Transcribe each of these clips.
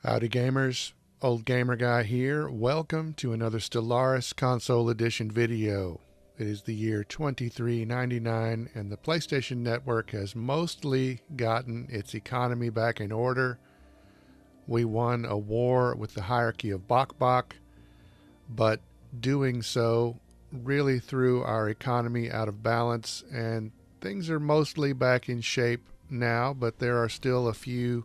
Howdy gamers, Old Gamer Guy here. Welcome to another Stellaris Console Edition video. It is the year 2399 and the PlayStation Network has mostly gotten its economy back in order. We won a war with the hierarchy of Bok, but doing so really threw our economy out of balance, and things are mostly back in shape now, but there are still a few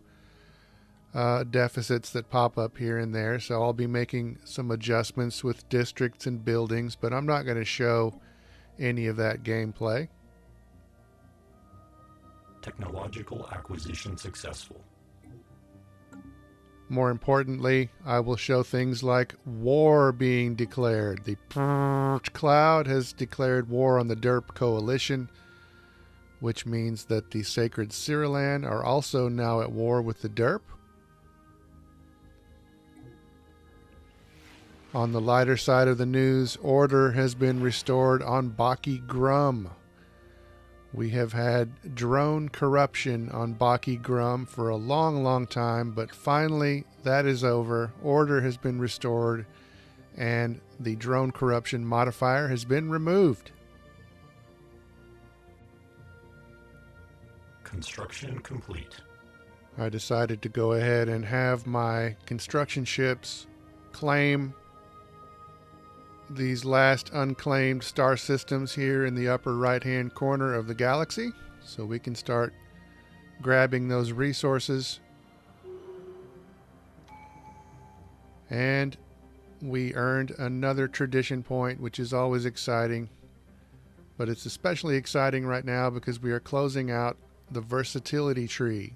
deficits that pop up here and there, so I'll be making some adjustments with districts and buildings, but I'm not going to show any of that gameplay. Technological acquisition successful. More importantly, I will show things like war being declared. The cloud has declared war on the Derp Coalition, which means that the Sacred Cyrilan are also now at war with the Derp. On the lighter side of the news, order has been restored on Baki Grum. We have had drone corruption on Baki Grum for a long time, but finally that is over. Order has been restored and the drone corruption modifier has been removed. Construction complete. I decided to go ahead and have my construction ships claim these last unclaimed star systems here in the upper right hand corner of the galaxy, so we can start grabbing those resources. And we earned another tradition point, which is always exciting, but it's especially exciting right now because we are closing out the versatility tree,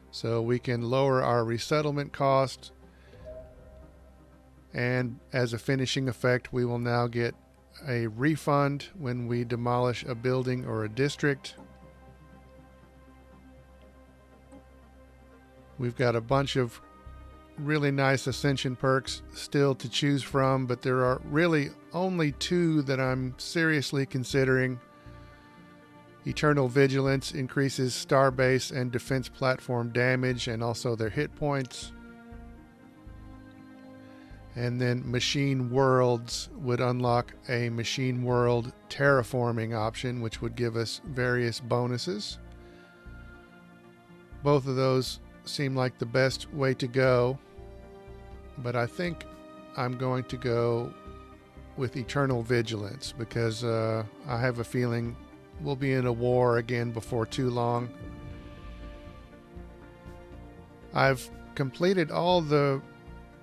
so we can lower our resettlement cost. And as a finishing effect, we will now get a refund when we demolish a building or a district. We've got a bunch of really nice ascension perks still to choose from, but there are really only two that I'm seriously considering. Eternal Vigilance increases starbase and defense platform damage and also their hit points. And then Machine Worlds would unlock a Machine World terraforming option, which would give us various bonuses. Both of those seem like the best way to go, but I think I'm going to go with Eternal Vigilance because I have a feeling we'll be in a war again before too long. I've completed all the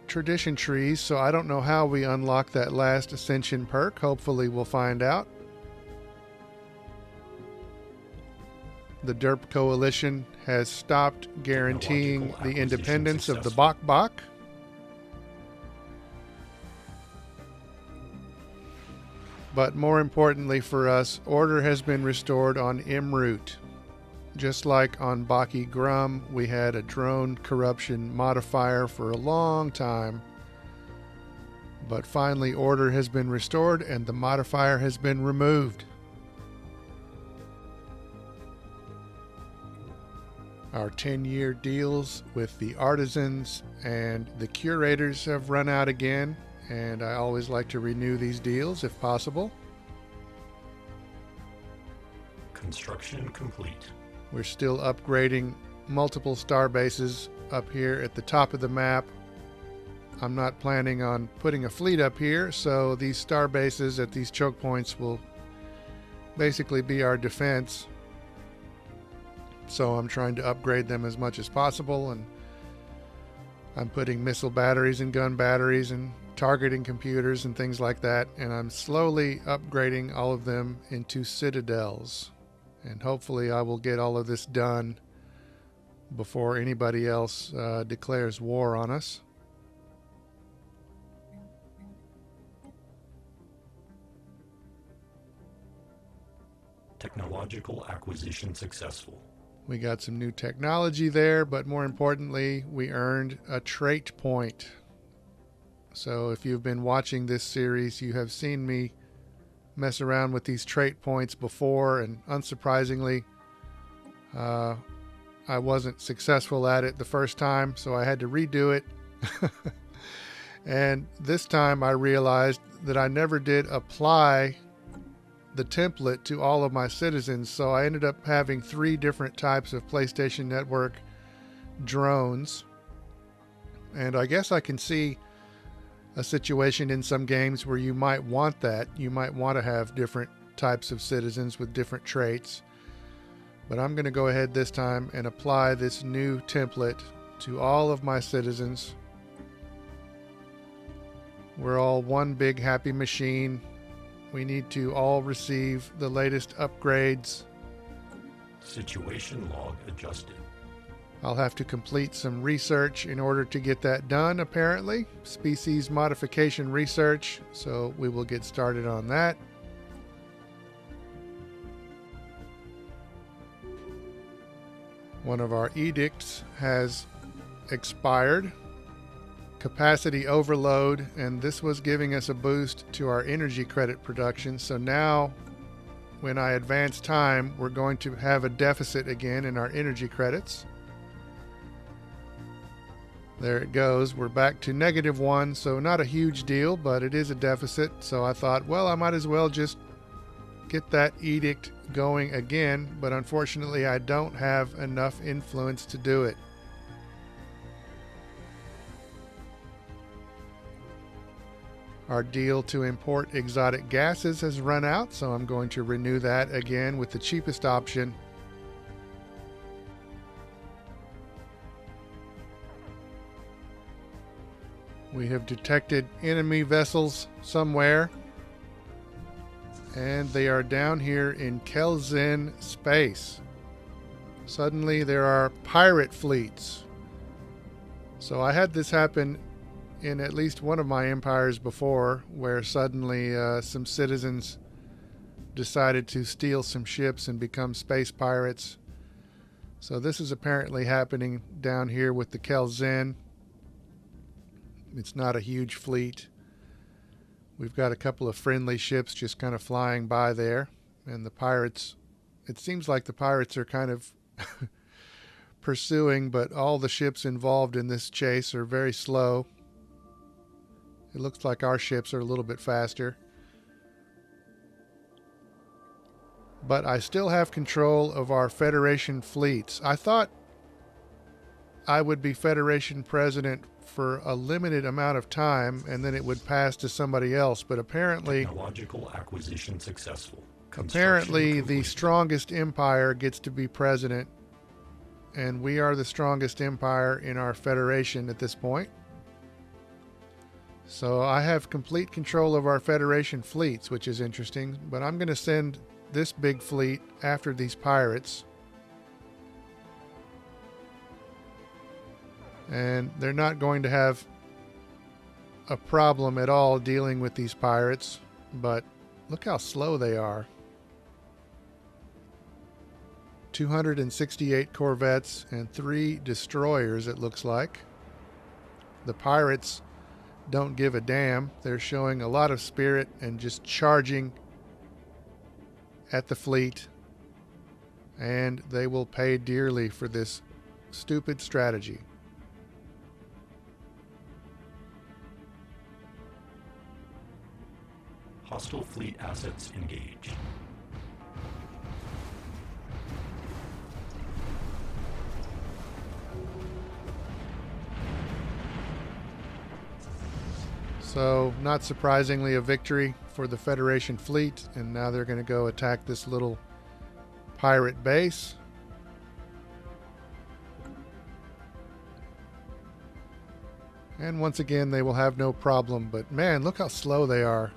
tradition trees, so I don't know how we unlock that last ascension perk. Hopefully we'll find out. The Derp Coalition has stopped guaranteeing the independence of the Bok. But more importantly for us, order has been restored on Imroot. Just like on Baki Grum, we had a drone corruption modifier for a long time, but finally order has been restored and the modifier has been removed. Our 10-year deals with the artisans and the curators have run out again, and I always like to renew these deals if possible. Construction complete. We're still upgrading multiple star bases up here at the top of the map. I'm not planning on putting a fleet up here, so these star bases at these choke points will basically be our defense. So I'm trying to upgrade them as much as possible, and I'm putting missile batteries and gun batteries and targeting computers and things like that, and I'm slowly upgrading all of them into citadels. And hopefully I will get all of this done before anybody else declares war on us. Technological acquisition successful. We got some new technology there, but more importantly, we earned a trait point. So if you've been watching this series, you have seen me mess around with these trait points before, and unsurprisingly, I wasn't successful at it the first time, so I had to redo it. And this time I realized that I never did apply the template to all of my citizens, so I ended up having 3 different types of PlayStation Network drones. And I guess I can see a situation in some games where you might want that. You might want to have different types of citizens with different traits. But I'm going to go ahead this time and apply this new template to all of my citizens. We're all one big happy machine. We need to all receive the latest upgrades. Situation log adjusted. I'll have to complete some research in order to get that done, apparently. Species modification research, so we will get started on that. One of our edicts has expired. Capacity overload, and this was giving us a boost to our energy credit production. So now, when I advance time, we're going to have a deficit again in our energy credits. There it goes. We're back to -1, so not a huge deal, but it is a deficit. So I thought, well, I might as well just get that edict going again, but unfortunately I don't have enough influence to do it. Our deal to import exotic gases has run out, so I'm going to renew that again with the cheapest option. We have detected enemy vessels somewhere, and they are down here in Kelzen space. Suddenly there are pirate fleets. So I had this happen in at least one of my empires before, where suddenly some citizens decided to steal some ships and become space pirates. So this is apparently happening down here with the Kelzen. It's not a huge fleet. We've got a couple of friendly ships just kind of flying by there, and the pirates, it seems like the pirates are kind of pursuing, but all the ships involved in this chase are very slow. It looks like our ships are a little bit faster. But I still have control of our Federation fleets. I thought I would be Federation president for a limited amount of time and then it would pass to somebody else, but apparently Technological acquisition successful. apparently the strongest empire gets to be president, and we are the strongest empire in our Federation at this point. So I have complete control of our Federation fleets, which is interesting, but I'm going to send this big fleet after these pirates. And they're not going to have a problem at all dealing with these pirates, but look how slow they are. 268 corvettes and 3 destroyers, it looks like. The pirates don't give a damn. They're showing a lot of spirit and just charging at the fleet, and they will pay dearly for this stupid strategy. Hostile fleet assets engaged. So, not surprisingly, a victory for the Federation fleet, and now they're going to go attack this little pirate base. And once again, they will have no problem, but man, look how slow they are.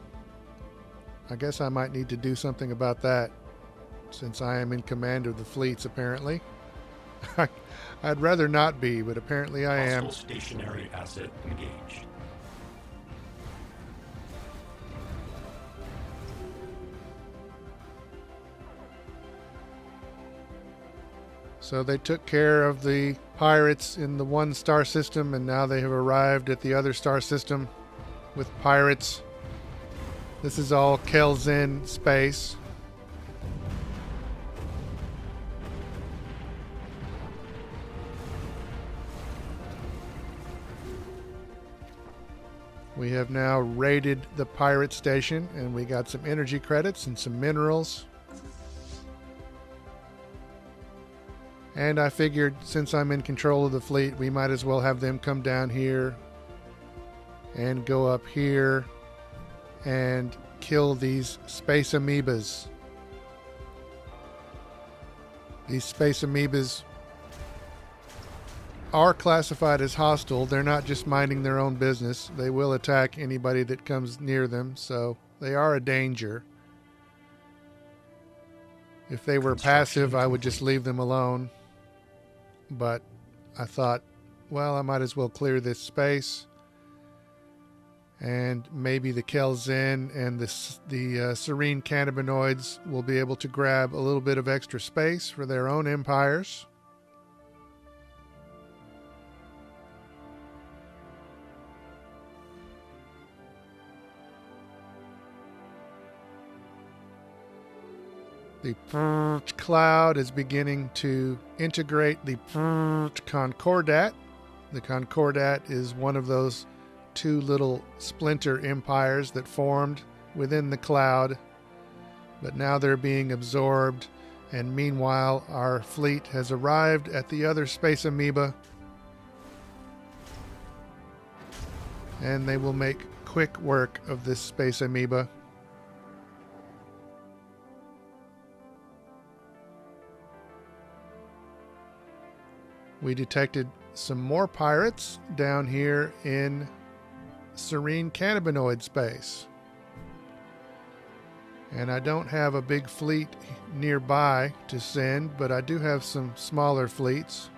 I guess I might need to do something about that, since I am in command of the fleets, apparently. I'd rather not be, but apparently I am. Hostile stationary asset engaged. So they took care of the pirates in the one star system, and now they have arrived at the other star system with pirates. This is all Kelzen space. We have now raided the pirate station, and we got some energy credits and some minerals. And I figured since I'm in control of the fleet, we might as well have them come down here and go up here and kill these space amoebas. These space amoebas are classified as hostile. They're not just minding their own business. They will attack anybody that comes near them, so they are a danger. If they were passive, I would just leave them alone. But I thought, well, I might as well clear this space. And maybe the Kelzen and the serene cannabinoids will be able to grab a little bit of extra space for their own empires. The cloud is beginning to integrate the Concordat. The Concordat is one of those two little splinter empires that formed within the cloud, but now they're being absorbed, and meanwhile our fleet has arrived at the other space amoeba, and they will make quick work of this space amoeba. We detected some more pirates down here in serene cannabinoid space. And I don't have a big fleet nearby to send, but I do have some smaller fleets.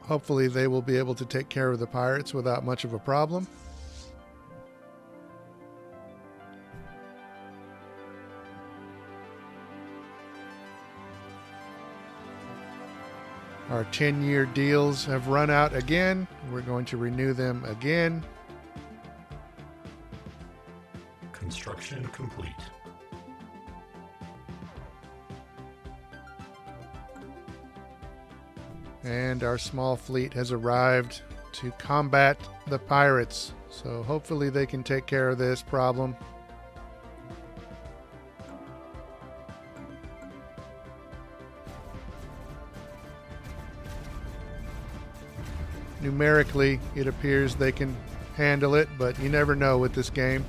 Hopefully they will be able to take care of the pirates without much of a problem. Our 10-year deals have run out again. We're going to renew them again. Construction complete. And our small fleet has arrived to combat the pirates. So hopefully they can take care of this problem. Numerically, it appears they can handle it, but you never know with this game.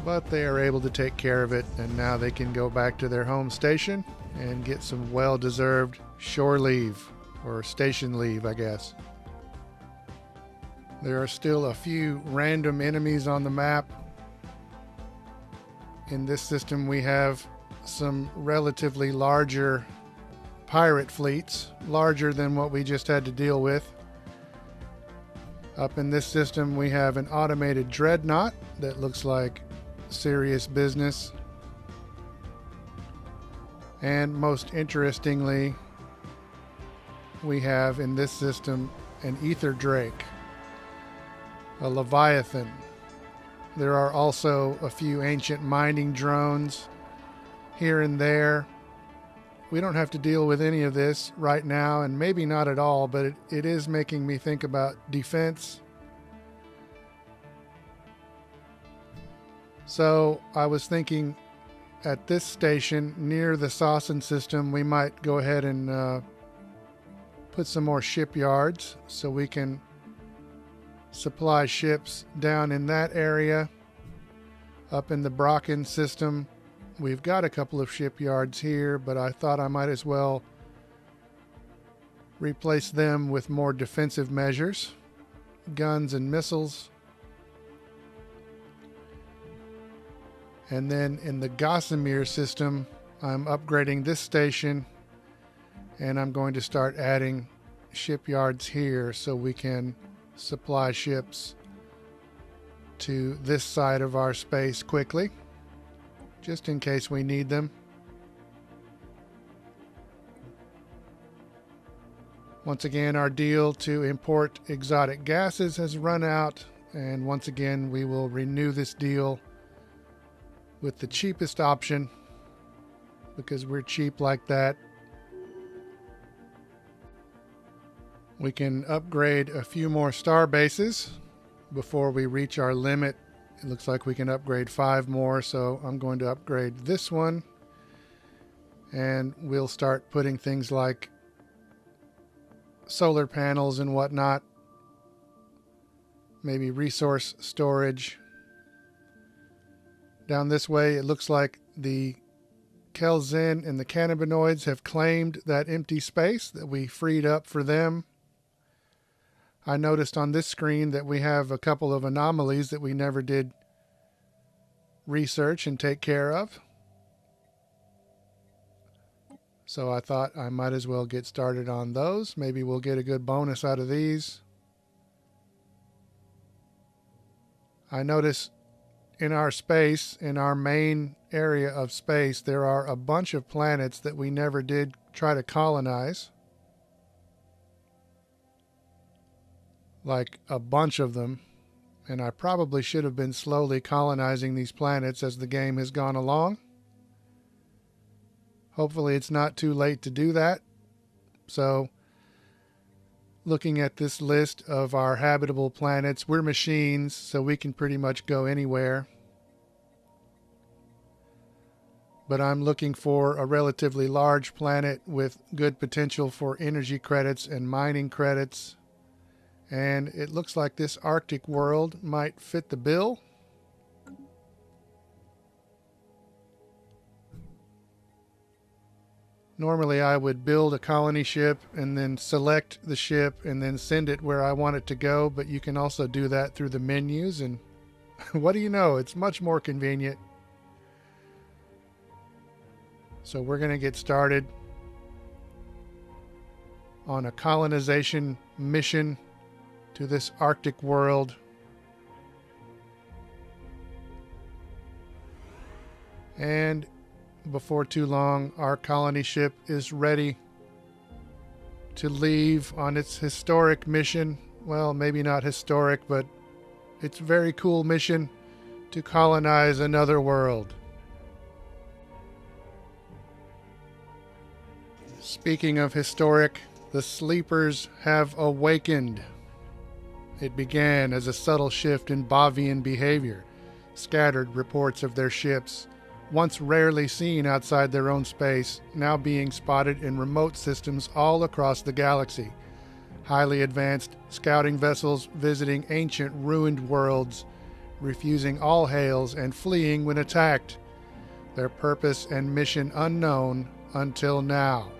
But they are able to take care of it, and now they can go back to their home station and get some well-deserved shore leave, or station leave, I guess. There are still a few random enemies on the map. In this system, we have some relatively larger pirate fleets, larger than what we just had to deal with. Up in this system, we have an automated dreadnought that looks like serious business. And most interestingly, we have in this system an ether drake, a leviathan. There are also a few ancient mining drones here and there. We don't have to deal with any of this right now, and maybe not at all, but it is making me think about defense. So I was thinking at this station near the Sasson system, we might go ahead and put some more shipyards so we can supply ships down in that area. Up in the Brocken system, we've got a couple of shipyards here, but I thought I might as well replace them with more defensive measures, guns and missiles. And then in the Gossamer system, I'm upgrading this station, and I'm going to start adding shipyards here so we can supply ships to this side of our space quickly, just in case we need them. Once again, our deal to import exotic gases has run out, and once again we will renew this deal with the cheapest option because we're cheap like that. We can upgrade a few more star bases before we reach our limit. It looks like we can upgrade 5 more, so I'm going to upgrade this one. And we'll start putting things like solar panels and whatnot. Maybe resource storage. Down this way, it looks like the Kelzin and the cannabinoids have claimed that empty space that we freed up for them. I noticed on this screen that we have a couple of anomalies that we never did research and take care of. So I thought I might as well get started on those. Maybe we'll get a good bonus out of these. I notice in our space, in our main area of space, there are a bunch of planets that we never did try to colonize. Like a bunch of them. And I probably should have been slowly colonizing these planets as the game has gone along. Hopefully it's not too late to do that. So, looking at this list of our habitable planets, we're machines, so we can pretty much go anywhere. But I'm looking for a relatively large planet with good potential for energy credits and mining credits. And it looks like this Arctic world might fit the bill. Normally I would build a colony ship and then select the ship and then send it where I want it to go, but you can also do that through the menus, and what do you know, it's much more convenient. So we're going to get started on a colonization mission to this Arctic world. And before too long, our colony ship is ready to leave on its historic mission. Well, maybe not historic, but it's a very cool mission to colonize another world. Speaking of historic, the sleepers have awakened. It began as a subtle shift in Bavian behavior. Scattered reports of their ships, once rarely seen outside their own space, now being spotted in remote systems all across the galaxy. Highly advanced scouting vessels visiting ancient ruined worlds, refusing all hails and fleeing when attacked. Their purpose and mission unknown until now.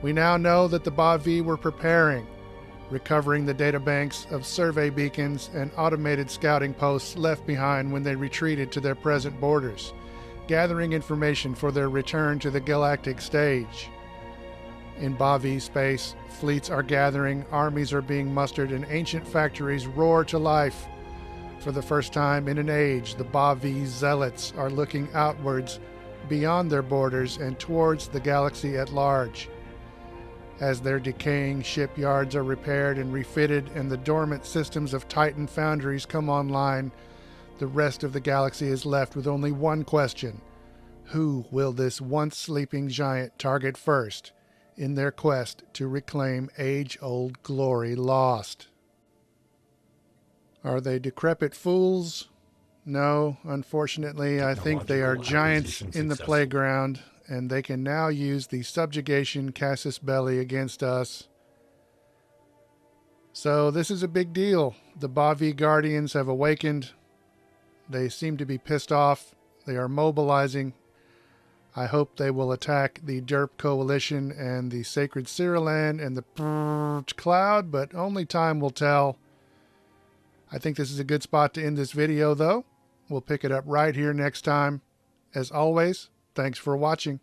We now know that the Bavi were preparing, recovering the databanks of survey beacons and automated scouting posts left behind when they retreated to their present borders, gathering information for their return to the galactic stage. In Bavi space, fleets are gathering, armies are being mustered, and ancient factories roar to life. For the first time in an age, the Bavi zealots are looking outwards, beyond their borders and towards the galaxy at large. As their decaying shipyards are repaired and refitted and the dormant systems of Titan foundries come online, the rest of the galaxy is left with only one question. Who will this once sleeping giant target first in their quest to reclaim age-old glory lost? Are they decrepit fools? No, unfortunately, I think they are giants in the playground, and they can now use the subjugation casus belli against us. So this is a big deal. The Bavi Guardians have awakened. They seem to be pissed off. They are mobilizing. I hope they will attack the Derp Coalition and the Sacred Cyrillan and the Cloud, but only time will tell. I think this is a good spot to end this video, though. We'll pick it up right here next time. As always, thanks for watching.